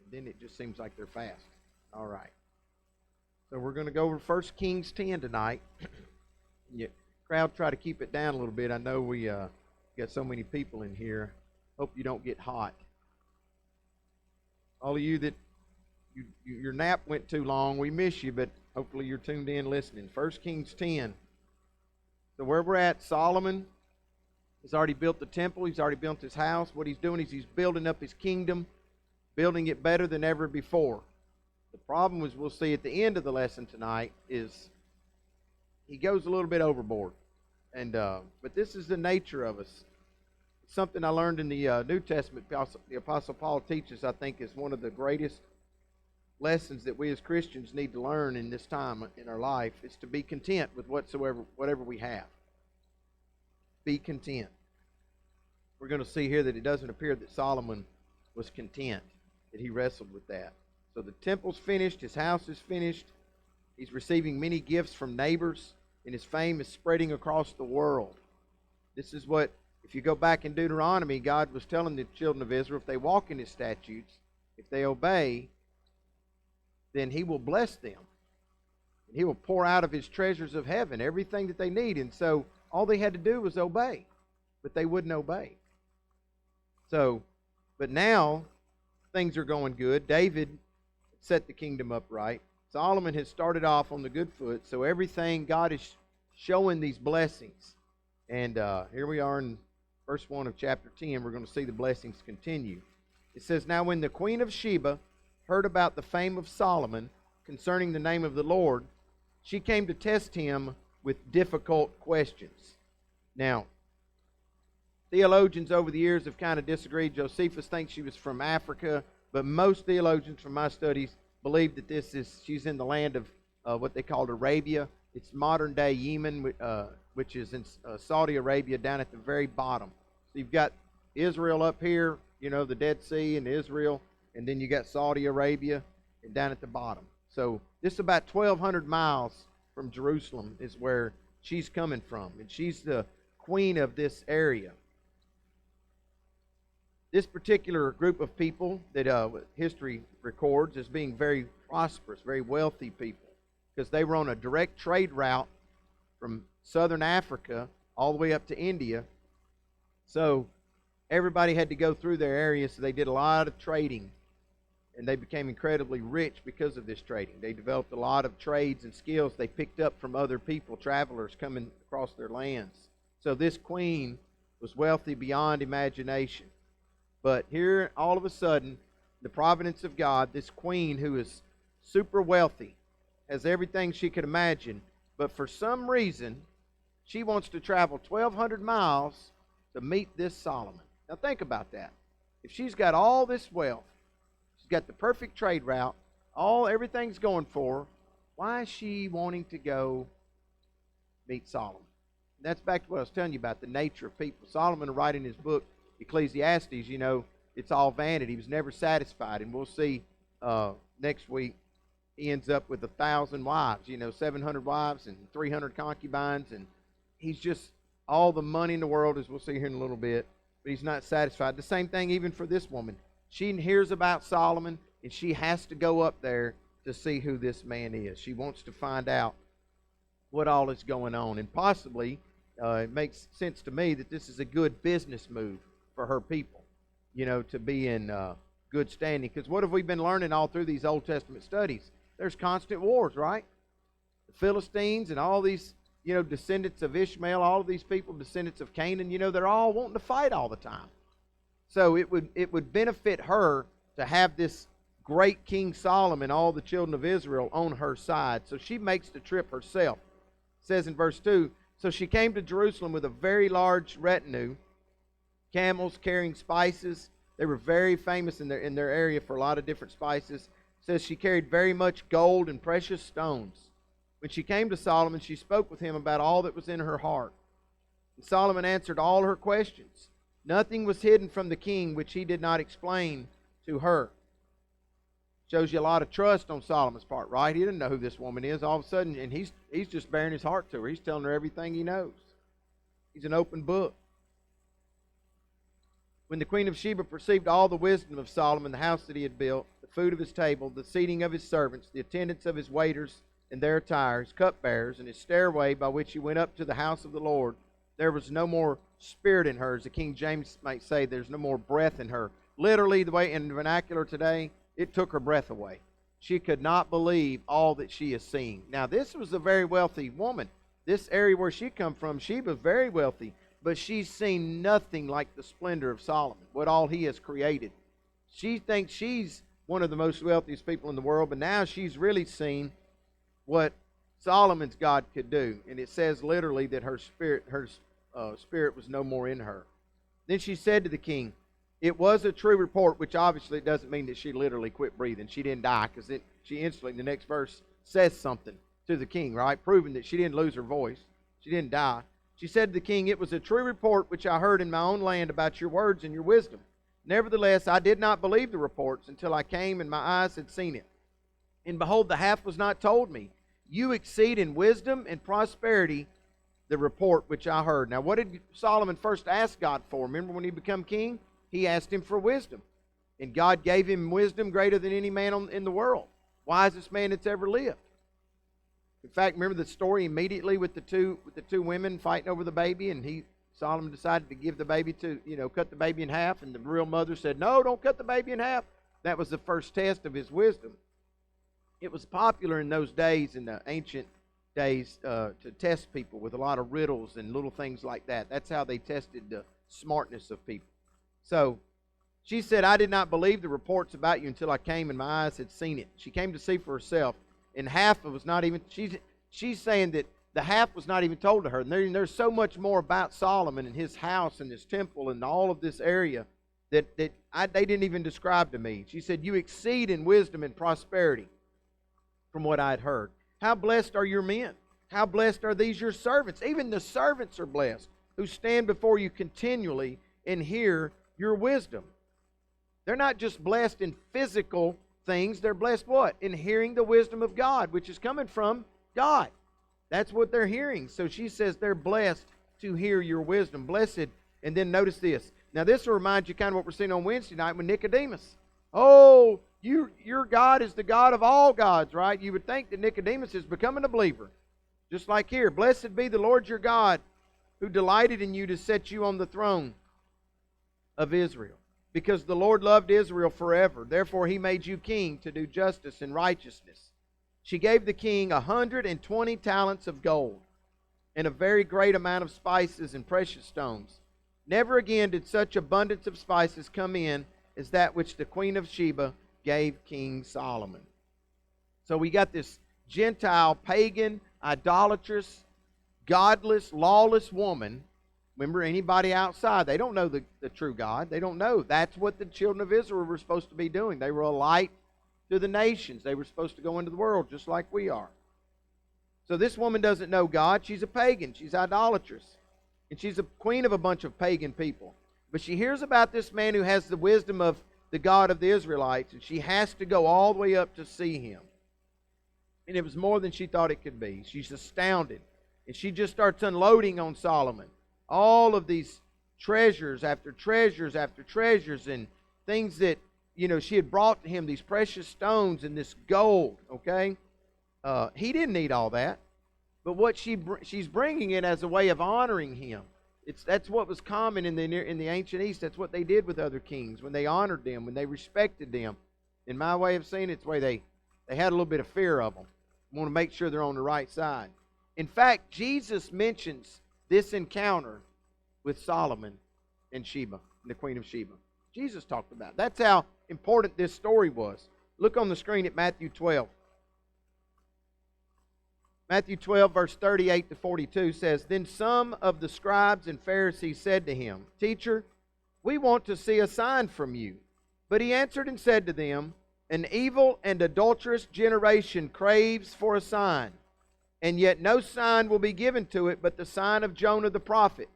And then it just seems like they're fast. All right. So we're going to go over 1 Kings 10 tonight. Yeah, crowd, try to keep it down a little bit. I know we got so many people in here. Hope you don't get hot. All of you that your nap went too long, we miss you, but hopefully you're tuned in listening. 1 Kings 10. So where we're at, Solomon has already built the temple. He's already built his house. What he's doing is he's building up his kingdom, building it better than ever before. The problem is, we'll see at the end of the lesson tonight, is he goes a little bit overboard. But this is the nature of us. It's something I learned in the New Testament. The Apostle Paul teaches, I think, is one of the greatest lessons that we as Christians need to learn in this time in our life, is to be content with whatever we have. Be content. We're going to see here that it doesn't appear that Solomon was content, that he wrestled with that. So the temple's finished, his house is finished, he's receiving many gifts from neighbors, and his fame is spreading across the world. This is what, if you go back in Deuteronomy, God was telling the children of Israel, if they walk in his statutes, if they obey, then he will bless them. And he will pour out of his treasures of heaven everything that they need. And so all they had to do was obey, but they wouldn't obey. So, but now things are going good. David set the kingdom up right. Solomon has started off on the good foot. So everything, God is showing these blessings. And here we are in verse 1 of chapter 10. We're going to see the blessings continue. It says, "Now when the queen of Sheba heard about the fame of Solomon concerning the name of the Lord, she came to test him with difficult questions." Now, theologians over the years have kind of disagreed. Josephus thinks she was from Africa, but most theologians from my studies believe that she's in the land of what they called Arabia. It's modern-day Yemen, which is in Saudi Arabia, down at the very bottom. So you've got Israel up here, the Dead Sea and Israel, and then you got Saudi Arabia and down at the bottom. So this is about 1,200 miles from Jerusalem is where she's coming from, and she's the queen of this area. This particular group of people that history records as being very prosperous, very wealthy people, because they were on a direct trade route from southern Africa all the way up to India. So everybody had to go through their area, so they did a lot of trading, and they became incredibly rich because of this trading. They developed a lot of trades and skills they picked up from other people, travelers coming across their lands. So this queen was wealthy beyond imagination. But here, all of a sudden, the providence of God, this queen who is super wealthy, has everything she could imagine, but for some reason, she wants to travel 1,200 miles to meet this Solomon. Now think about that. If she's got all this wealth, she's got the perfect trade route, everything's going for her, why is she wanting to go meet Solomon? And that's back to what I was telling you about, the nature of people. Solomon, writing his book, Ecclesiastes, it's all vanity. He was never satisfied. And we'll see next week, he ends up with 1,000 wives, 700 wives and 300 concubines. And he's just all the money in the world, as we'll see here in a little bit. But he's not satisfied. The same thing even for this woman. She hears about Solomon, and she has to go up there to see who this man is. She wants to find out what all is going on. And possibly, it makes sense to me that this is a good business move for her people, to be in good standing. Because what have we been learning all through these Old Testament studies? There's constant wars, right? The Philistines and all these, descendants of Ishmael, all of these people, descendants of Canaan, they're all wanting to fight all the time. So it would benefit her to have this great King Solomon, all the children of Israel, on her side. So she makes the trip herself. It says in verse 2, "So she came to Jerusalem with a very large retinue, camels carrying spices." They were very famous in their area for a lot of different spices. It says she carried very much gold and precious stones. When she came to Solomon, she spoke with him about all that was in her heart. And Solomon answered all her questions. Nothing was hidden from the king which he did not explain to her. Shows you a lot of trust on Solomon's part, right? He didn't know who this woman is. All of a sudden, and he's just bearing his heart to her. He's telling her everything he knows. He's an open book. When the queen of Sheba perceived all the wisdom of Solomon, the house that he had built, the food of his table, the seating of his servants, the attendance of his waiters and their attire, his cupbearers, and his stairway by which he went up to the house of the Lord, there was no more spirit in her. As the King James might say, there's no more breath in her. Literally, the way in the vernacular today, it took her breath away. She could not believe all that she is seeing. Now, this was a very wealthy woman. This area where she come from, she was very wealthy. But she's seen nothing like the splendor of Solomon, what all he has created. She thinks she's one of the most wealthiest people in the world, but now she's really seen what Solomon's God could do. And it says literally that her spirit was no more in her. Then she said to the king, it was a true report, which obviously doesn't mean that she literally quit breathing. She didn't die, because she instantly, in the next verse, says something to the king, right? Proving that she didn't lose her voice. She didn't die. She said to the king, it was a true report which I heard in my own land about your words and your wisdom. Nevertheless, I did not believe the reports until I came and my eyes had seen it. And behold, the half was not told me. You exceed in wisdom and prosperity the report which I heard. Now, what did Solomon first ask God for? Remember when he became king? He asked him for wisdom. And God gave him wisdom greater than any man in the world. Wisest man that's ever lived. In fact, remember the story immediately with the two women fighting over the baby, and Solomon decided to give the baby cut the baby in half, and the real mother said, no, don't cut the baby in half. That was the first test of his wisdom. It was popular in those days, in the ancient days, to test people with a lot of riddles and little things like that. That's how they tested the smartness of people. So she said, I did not believe the reports about you until I came and my eyes had seen it. She came to see for herself, and half of it was not even, she's saying that the half was not even told to her. And there's so much more about Solomon and his house and his temple and all of this area that they didn't even describe to me. She said, you exceed in wisdom and prosperity from what I had heard. How blessed are your men? How blessed are these your servants? Even the servants are blessed who stand before you continually and hear your wisdom. They're not just blessed in physical things. They're blessed what? In hearing the wisdom of God, which is coming from God. That's what they're hearing. So she says they're blessed to hear your wisdom. Blessed. And then notice this. Now this will remind you kind of what we're seeing on Wednesday night with Nicodemus. Oh, your God is the God of all gods, right? You would think that Nicodemus is becoming a believer. Just like here. Blessed be the Lord your God, who delighted in you to set you on the throne of Israel. Because the Lord loved Israel forever. Therefore he made you king to do justice and righteousness. She gave the king 120 talents of gold and a very great amount of spices and precious stones. Never again did such abundance of spices come in as that which the queen of Sheba gave King Solomon. So we got this Gentile, pagan, idolatrous, godless, lawless woman. Remember, anybody outside, they don't know the true God. They don't know. That's what the children of Israel were supposed to be doing. They were a light to the nations. They were supposed to go into the world just like we are. So this woman doesn't know God. She's a pagan. She's idolatrous. And she's a queen of a bunch of pagan people. But she hears about this man who has the wisdom of the God of the Israelites, and she has to go all the way up to see him. And it was more than she thought it could be. She's astounded. And she just starts unloading on Solomon all of these treasures after treasures after treasures, and things that, she had brought to him, these precious stones and this gold, okay? He didn't need all that. But what she's bringing it as a way of honoring him. That's what was common in the ancient East. That's what they did with other kings, when they honored them, when they respected them. In my way of seeing it, it's the way they had a little bit of fear of them. Want to make sure they're on the right side. In fact, Jesus mentions this encounter with Solomon and Sheba, the queen of Sheba. Jesus talked about it. That's how important this story was. Look on the screen at Matthew 12. Matthew 12, verse 38 to 42 says, Then some of the scribes and Pharisees said to him, Teacher, we want to see a sign from you. But he answered and said to them, An evil and adulterous generation craves for a sign, and yet no sign will be given to it but the sign of Jonah the prophet.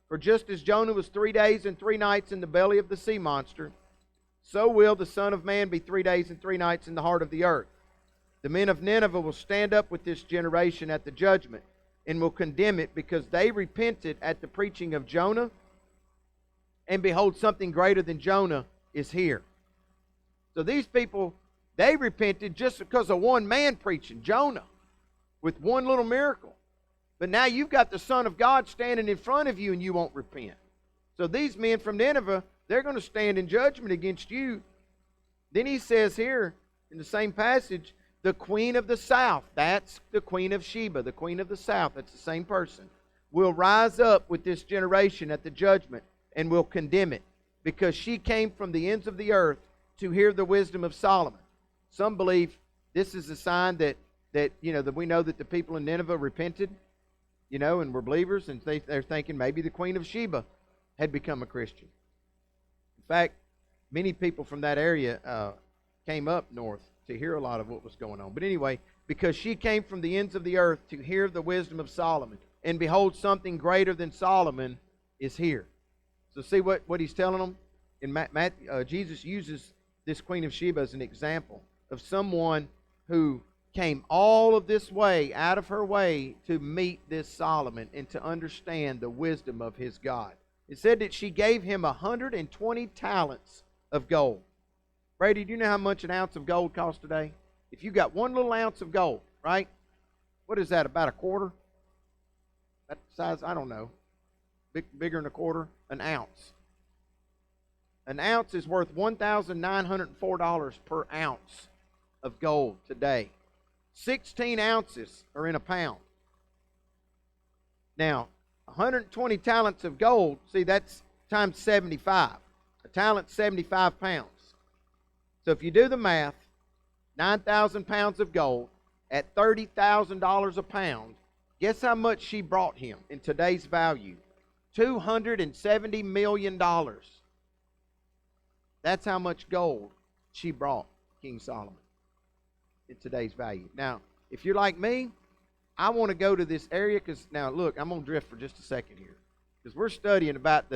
For just as Jonah was 3 days and 3 nights in the belly of the sea monster, so will the Son of Man be 3 days and 3 nights in the heart of the earth. The men of Nineveh will stand up with this generation at the judgment and will condemn it, because they repented at the preaching of Jonah, and behold, something greater than Jonah is here. So these people, they repented just because of one man preaching, Jonah, with one little miracle. But now you've got the Son of God standing in front of you and you won't repent. So these men from Nineveh, they're going to stand in judgment against you. Then he says here in the same passage, the queen of the south, that's the queen of Sheba, the queen of the south, that's the same person, will rise up with this generation at the judgment and will condemn it, because she came from the ends of the earth to hear the wisdom of Solomon. Some believe this is a sign that we know that the people in Nineveh repented, and were believers, and they're thinking maybe the queen of Sheba had become a Christian. In fact, many people from that area came up north to hear a lot of what was going on. But anyway, because she came from the ends of the earth to hear the wisdom of Solomon, and behold, something greater than Solomon is here. So see what he's telling them? In Matthew, Jesus uses this queen of Sheba as an example of someone who came all of this way, out of her way, to meet this Solomon and to understand the wisdom of his God. It said that she gave him 120 talents of gold. Brady, do you know how much an ounce of gold costs today? If you got one little ounce of gold, right? What is that, about a quarter? That size, I don't know. Bigger than a quarter? An ounce. An ounce is worth $1,904 per ounce of gold today. 16 ounces are in a pound. Now, 120 talents of gold, see, that's times 75. A talent's 75 pounds. So if you do the math, 9,000 pounds of gold at $30,000 a pound, guess how much she brought him in today's value? $270 million. That's how much gold she brought King Solomon in today's value. Now, if you're like me, I want to go to this area because, now look, I'm going to drift for just a second here. Because we're studying about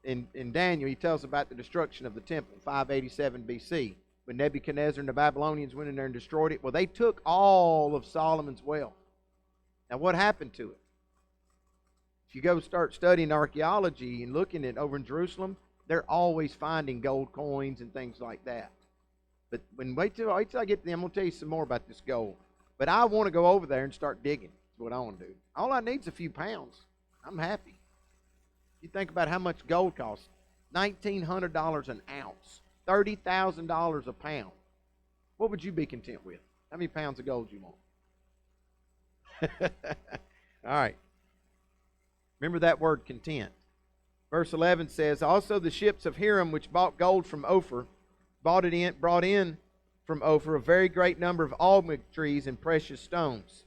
in Daniel, he tells about the destruction of the temple, 587 BC, when Nebuchadnezzar and the Babylonians went in there and destroyed it. Well, they took all of Solomon's wealth. Now, what happened to it? If you go start studying archaeology and looking at over in Jerusalem, they're always finding gold coins and things like that. But wait till I get to them, I'm going to tell you some more about this gold. But I want to go over there and start digging. That's what I want to do. All I need is a few pounds. I'm happy. You think about how much gold costs. $1,900 an ounce. $30,000 a pound. What would you be content with? How many pounds of gold you want? All right. Remember that word, content. Verse 11 says, also the ships of Hiram, which bought gold from Ophir, brought in from Ophir a very great number of almug trees and precious stones.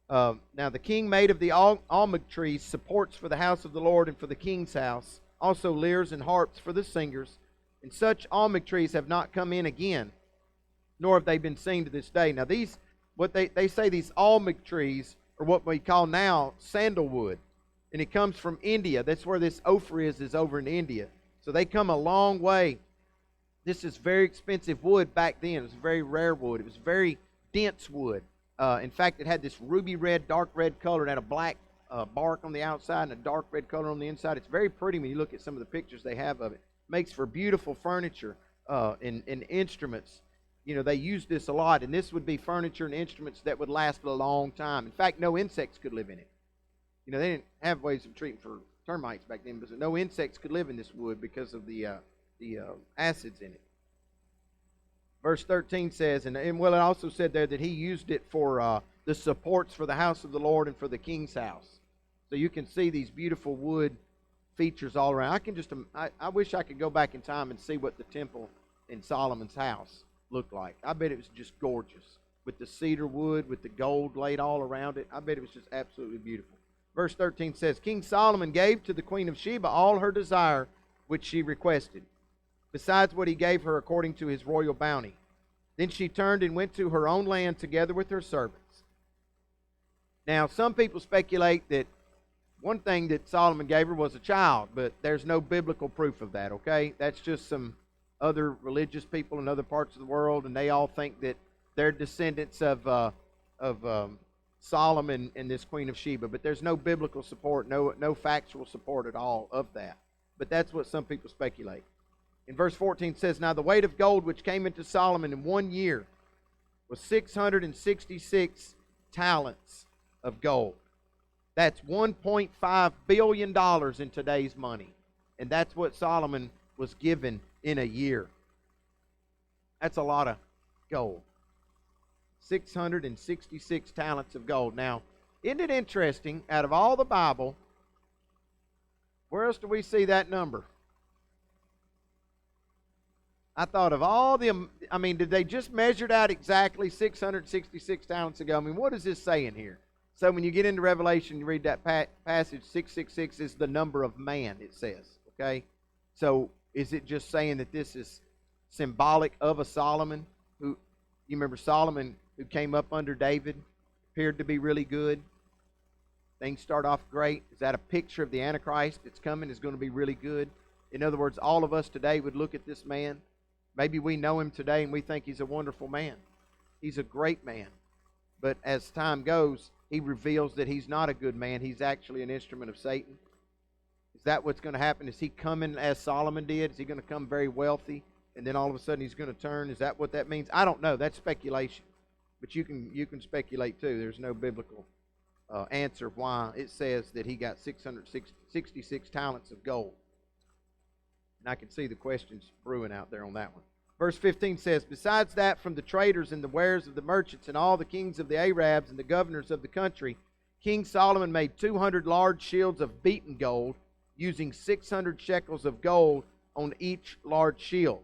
Now the king made of the almug trees supports for the house of the Lord and for the king's house, also lyres and harps for the singers. And such almug trees have not come in again, nor have they been seen to this day. Now these, what they say, these almug trees are what we call now sandalwood. And it comes from India. That's where this Ophir is over in India. So they come a long way. This is very expensive wood back then. It was very rare wood. It was very dense wood. In fact, it had this ruby red, dark red color. It had a black bark on the outside and a dark red color on the inside. It's very pretty when you look at some of the pictures they have of it. Makes for beautiful furniture and instruments. You know, they use this a lot. And this would be furniture and instruments that would last a long time. In fact, no insects could live in it. You know, they didn't have ways of treating for termites back then, but no insects could live in this wood because of the acids in it. Verse 13 says, and it also said there that he used it for the supports for the house of the Lord and for the king's house. So you can see these beautiful wood features all around. I wish I could go back in time and see what the temple in Solomon's house looked like. I bet it was just gorgeous with the cedar wood, with the gold laid all around it. I bet it was just absolutely beautiful. Verse 13 says, King Solomon gave to the queen of Sheba all her desire which she requested, besides what he gave her according to his royal bounty. Then she turned and went to her own land together with her servants. Now, some people speculate that one thing that Solomon gave her was a child, but there's no biblical proof of that, okay? That's just some other religious people in other parts of the world, and they all think that they're descendants of Solomon and this queen of Sheba, but there's no biblical support, no factual support at all of that. But that's what some people speculate. In verse 14 it says, Now the weight of gold which came into Solomon in 1 year was 666 talents of gold. That's $1.5 billion in today's money. And that's what Solomon was given in a year. That's a lot of gold. 666 talents of gold. Now, isn't it interesting, out of all the Bible, where else do we see that number? I thought of all the, did they just measure it out exactly 666 talents ago? What is this saying here? So when you get into Revelation, you read that passage, 666 is the number of man, it says. Okay? So is it just saying that this is symbolic of a Solomon? You remember Solomon, who came up under David, appeared to be really good. Things start off great. Is that a picture of the Antichrist that's coming, is going to be really good? In other words, all of us today would look at this man. Maybe we know him today and we think he's a wonderful man. He's a great man. But as time goes, he reveals that he's not a good man. He's actually an instrument of Satan. Is that what's going to happen? Is he coming as Solomon did? Is he going to come very wealthy and then all of a sudden he's going to turn? Is that what that means? I don't know. That's speculation. But you can speculate too. There's no biblical answer why it says that he got 666 talents of gold. And I can see the questions brewing out there on that one. Verse 15 says, Besides that, from the traders and the wares of the merchants and all the kings of the Arabs and the governors of the country, King Solomon made 200 large shields of beaten gold, using 600 shekels of gold on each large shield.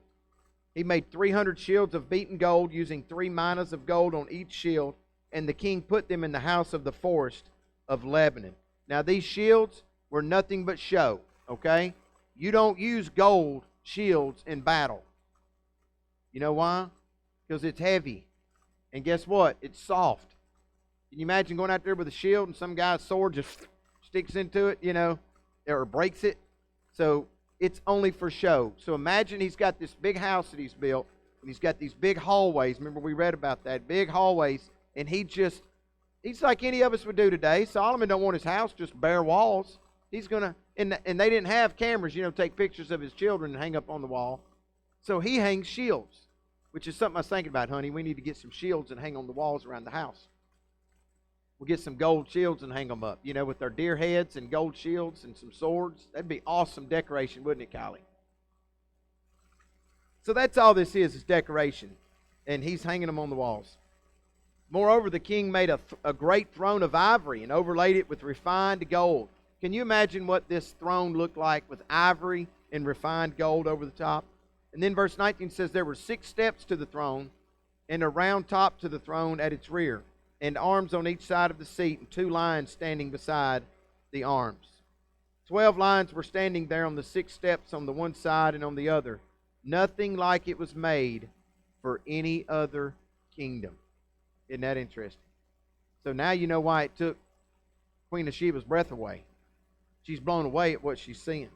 He made 300 shields of beaten gold, using 3 minas of gold on each shield, and the king put them in the house of the forest of Lebanon. Now these shields were nothing but show, okay? You don't use gold shields in battle. You know why? Because it's heavy. And guess what? It's soft. Can you imagine going out there with a shield and some guy's sword just sticks into it, or breaks it? So it's only for show. So imagine he's got this big house that he's built, and he's got these big hallways. Remember we read about that, big hallways, and he's like any of us would do today. Solomon don't want his house just bare walls. He's going to, and they didn't have cameras, take pictures of his children and hang up on the wall. So he hangs shields, which is something I was thinking about, honey. We need to get some shields and hang on the walls around the house. We'll get some gold shields and hang them up, with their deer heads and gold shields and some swords. That'd be awesome decoration, wouldn't it, Kylie? So that's all this is decoration. And he's hanging them on the walls. Moreover, the king made a great throne of ivory and overlaid it with refined gold. Can you imagine what this throne looked like with ivory and refined gold over the top? And then verse 19 says, There were 6 steps to the throne, and a round top to the throne at its rear, and arms on each side of the seat, and 2 lions standing beside the arms. 12 lions were standing there on the 6 steps on the one side and on the other. Nothing like it was made for any other kingdom. Isn't that interesting? So now you know why it took Queen of Sheba's breath away. She's blown away at what she's seeing.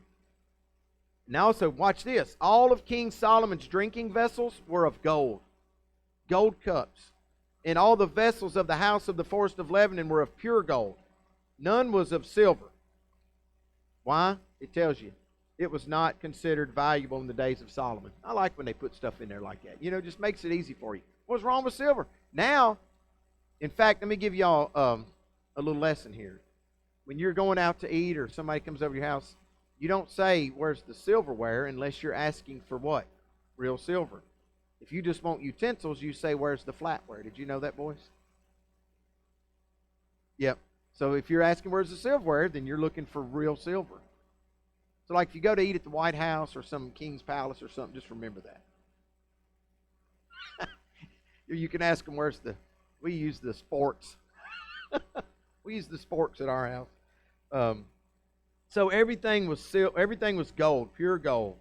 Now also, watch this. All of King Solomon's drinking vessels were of gold. Gold cups. And all the vessels of the house of the forest of Lebanon were of pure gold. None was of silver. Why? It tells you. It was not considered valuable in the days of Solomon. I like when they put stuff in there like that. Just makes it easy for you. What's wrong with silver? Now, in fact, let me give y'all a little lesson here. When you're going out to eat or somebody comes over your house, you don't say, where's the silverware, unless you're asking for what? Real silver. If you just want utensils, you say, where's the flatware? Did you know that, boys? Yep. So if you're asking where's the silverware, then you're looking for real silver. So like if you go to eat at the White House or some king's palace or something, just remember that. You can ask them we use the sporks. We use the sporks at our house. So everything was gold, pure gold.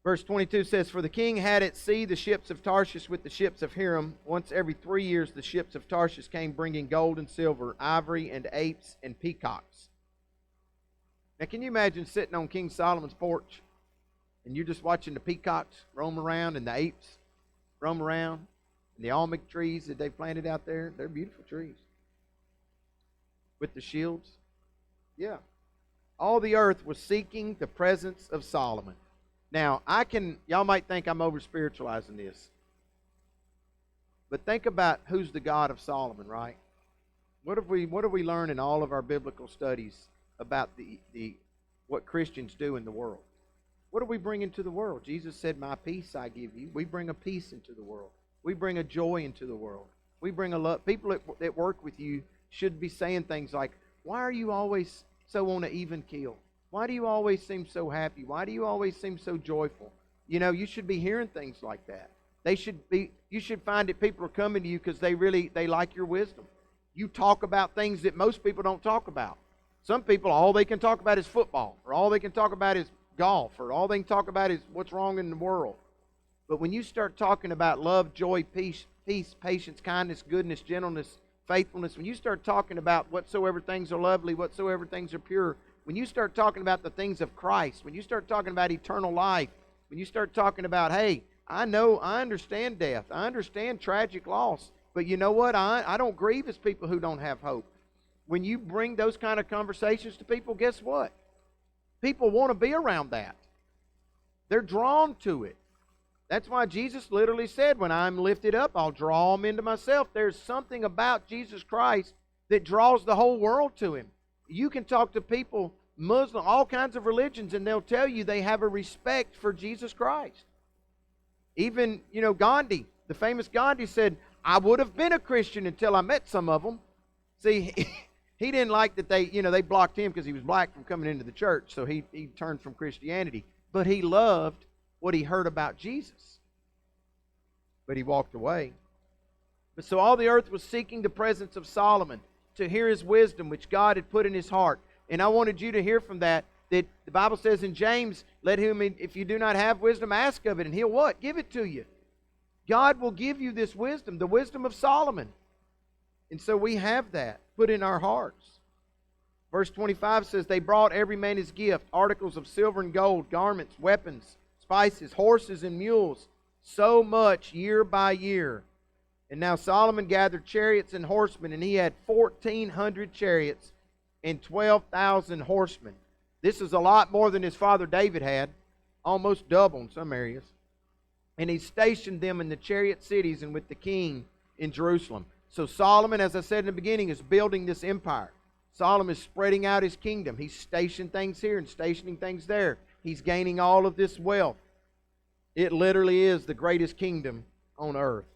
Verse 22 says, For the king had at sea the ships of Tarshish with the ships of Hiram. Once every 3 years the ships of Tarshish came bringing gold and silver, ivory and apes and peacocks. Now can you imagine sitting on King Solomon's porch and you're just watching the peacocks roam around and the apes roam around and the almond trees that they planted out there? They're beautiful trees. With the shields. Yeah. All the earth was seeking the presence of Solomon. Now, y'all might think I'm over spiritualizing this, but think about who's the God of Solomon, right? What have we learned in all of our biblical studies about what Christians do in the world? What do we bring into the world? Jesus said, "My peace I give you." We bring a peace into the world. We bring a joy into the world. We bring a love. People that work with you should be saying things like, "Why are you always so on an even keel? Why do you always seem so happy? Why do you always seem so joyful?" You should be hearing things like that. You should find that people are coming to you because they like your wisdom. You talk about things that most people don't talk about. Some people, all they can talk about is football, or all they can talk about is golf, or all they can talk about is what's wrong in the world. But when you start talking about love, joy, peace, patience, kindness, goodness, gentleness, faithfulness, when you start talking about whatsoever things are lovely, whatsoever things are pure, when you start talking about the things of Christ, when you start talking about eternal life, when you start talking about, hey, I understand death, I understand tragic loss, but you know what? I don't grieve as people who don't have hope. When you bring those kind of conversations to people, guess what? People want to be around that. They're drawn to it. That's why Jesus literally said, "When I'm lifted up, I'll draw them into myself." There's something about Jesus Christ that draws the whole world to Him. You can talk to people, Muslim, all kinds of religions, and they'll tell you they have a respect for Jesus Christ. Even, Gandhi, the famous Gandhi said, "I would have been a Christian until I met some of them." See, he didn't like that they blocked him because he was black from coming into the church, so he turned from Christianity. But he loved what he heard about Jesus. But he walked away. But so all the earth was seeking the presence of Solomon to hear his wisdom, which God had put in his heart. And I wanted you to hear from that the Bible says in James, "Let him, if you do not have wisdom, ask of it, and He'll" what? Give it to you. God will give you this wisdom, the wisdom of Solomon. And so we have that put in our hearts. Verse 25 says, "They brought every man his gift, articles of silver and gold, garments, weapons, spices, horses, and mules, so much year by year. And now Solomon gathered chariots and horsemen, and he had 1,400 chariots and 12,000 horsemen." This is a lot more than his father David had, almost double in some areas. "And he stationed them in the chariot cities and with the king in Jerusalem." So Solomon, as I said in the beginning, is building this empire. Solomon is spreading out his kingdom. He's stationing things here and stationing things there. He's gaining all of this wealth. It literally is the greatest kingdom on earth.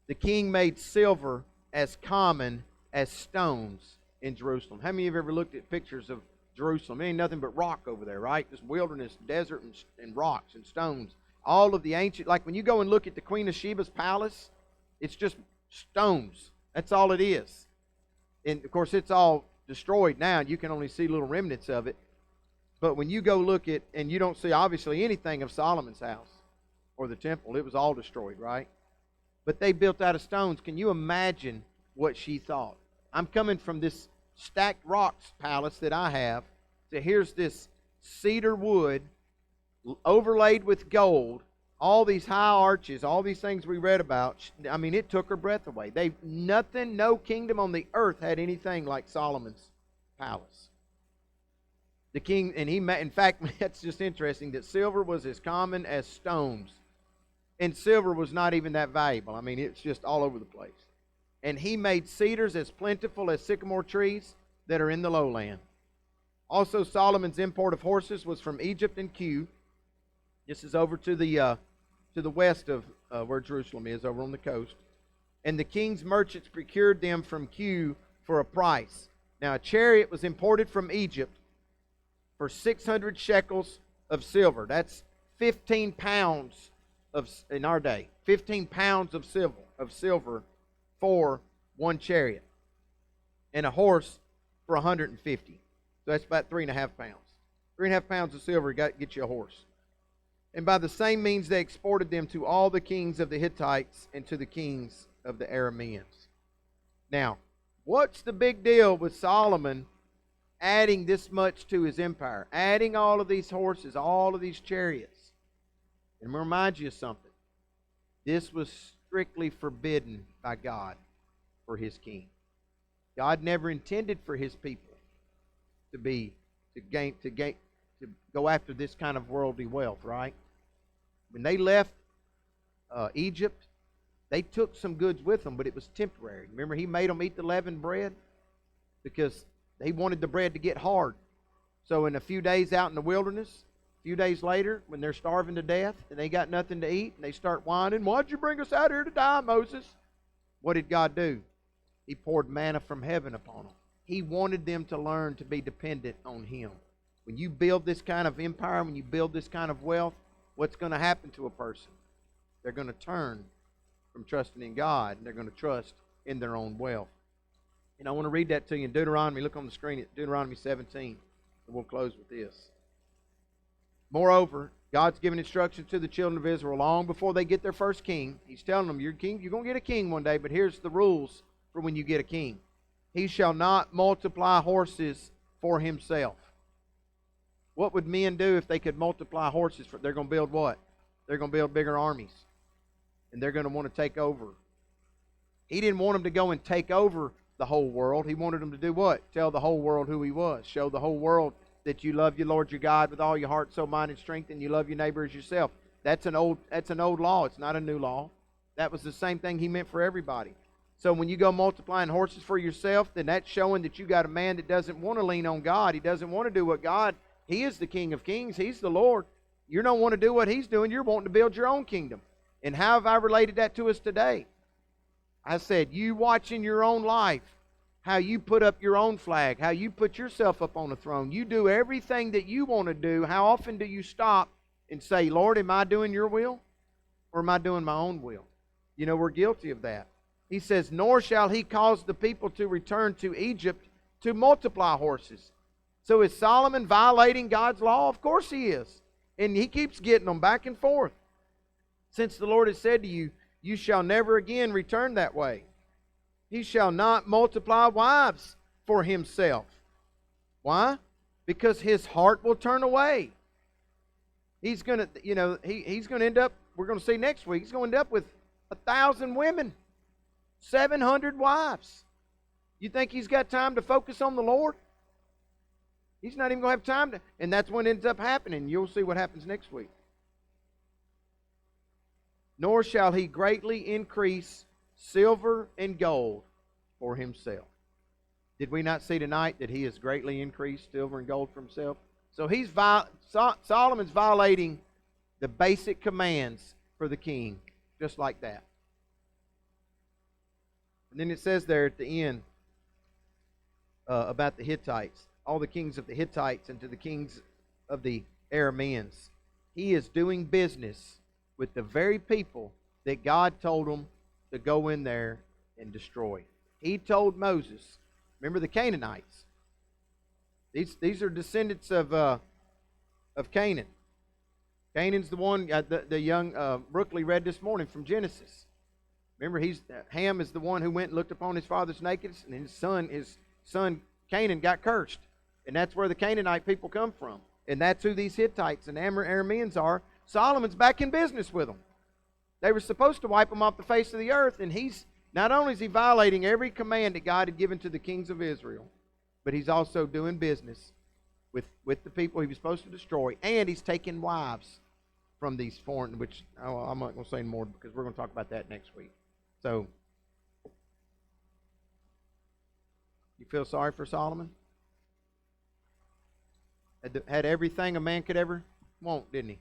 The king made silver as common as stones in Jerusalem. How many of you have ever looked at pictures of Jerusalem? It ain't nothing but rock over there, right? Just wilderness, desert, and rocks and stones. All of the ancient, like when you go and look at the Queen of Sheba's palace, it's just stones. That's all it is. And of course, it's all destroyed now. You can only see little remnants of it. But when you go look at, and you don't see obviously anything of Solomon's house or the temple, it was all destroyed, right? But they built out of stones. Can you imagine what she thought? I'm coming from this stacked rocks palace that I have to here's this cedar wood overlaid with gold, all these high arches, all these things we read about. I mean, it took her breath away. No kingdom on the earth had anything like Solomon's palace. The king, and in fact, that's just interesting that silver was as common as stones. And silver was not even that valuable. I mean, it's just all over the place. And he made cedars as plentiful as sycamore trees that are in the lowland. Also, Solomon's import of horses was from Egypt and Kew. This is over to the west of where Jerusalem is, over on the coast. And the king's merchants procured them from Kew for a price. Now, a chariot was imported from Egypt for 600 shekels of silver. That's 15 pounds in our day. 15 pounds of silver for one chariot. And a horse for 150. So that's about 3.5 pounds. 3.5 pounds of silver get you a horse. And by the same means they exported them to all the kings of the Hittites and to the kings of the Arameans. Now, what's the big deal with Solomon adding this much to his empire? Adding all of these horses, all of these chariots. And I'm going to remind you of something. This was strictly forbidden by God for His king. God never intended for His people to to go after this kind of worldly wealth, right? When they left Egypt, they took some goods with them, but it was temporary. Remember, he made them eat the leavened bread because they wanted the bread to get hard. So in a few days out in the wilderness, a few days later, when they're starving to death and they got nothing to eat, and they start whining, "Why'd you bring us out here to die, Moses?" What did God do? He poured manna from heaven upon them. He wanted them to learn to be dependent on Him. When you build this kind of empire, when you build this kind of wealth, what's going to happen to a person? They're going to turn from trusting in God, and they're going to trust in their own wealth. And I want to read that to you in Deuteronomy. Look on the screen at Deuteronomy 17, and we'll close with this. Moreover, God's given instructions to the children of Israel long before they get their first king. He's telling them, you're going to get a king one day, but here's the rules for when you get a king. He shall not multiply horses for himself. What would men do if they could multiply horses? They're going to build what? They're going to build bigger armies. And they're going to want to take over. He didn't want them to go and take over the whole world. He wanted them to do what? Tell the whole world who He was. Show the whole world that you love your Lord your God with all your heart, soul, mind, and strength, and you love your neighbor as yourself. That's an old law. It's not a new law. That was the same thing He meant for everybody. So when you go multiplying horses for yourself, then that's showing that you got a man that doesn't want to lean on God. He doesn't want to do what God, He is the King of Kings. He's the Lord. You don't want to do what He's doing. You're wanting to build your own kingdom. And how have I related that to us today? I said, you watching your own life, how you put up your own flag, how you put yourself up on the throne. You do everything that you want to do. How often do you stop and say, Lord, am I doing your will? Or am I doing my own will? You know, we're guilty of that. He says, nor shall He cause the people to return to Egypt to multiply horses. So is Solomon violating God's law? Of course he is. And he keeps getting them back and forth. Since the Lord has said to you, you shall never again return that way. He shall not multiply wives for himself. Why? Because his heart will turn away. He's going to, he's going to end up, we're going to see next week, he's going to end up with 1,000 women, 700 wives. You think he's got time to focus on the Lord? He's not even going to have time to, and that's when it ends up happening. You'll see what happens next week. Nor shall he greatly increase silver and gold for himself. Did we not see tonight that he has greatly increased silver and gold for himself? So Solomon's violating the basic commands for the king, just like that. And then it says there at the end about the Hittites, all the kings of the Hittites and to the kings of the Arameans. He is doing business with the very people that God told him to go in there and destroy. He told Moses, remember the Canaanites. These are descendants of Canaan. Canaan's the one the young Brookley read this morning from Genesis. Remember, Ham is the one who went and looked upon his father's nakedness, and his son Canaan got cursed. And that's where the Canaanite people come from. And that's who these Hittites and Arameans are. Solomon's back in business with them. They were supposed to wipe them off the face of the earth, and he's not only is he violating every command that God had given to the kings of Israel, but he's also doing business with the people he was supposed to destroy, and he's taking wives from these foreign, which I'm not going to say more because we're going to talk about that next week. So, you feel sorry for Solomon? Had everything a man could ever want, didn't he?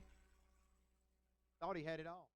Thought he had it all.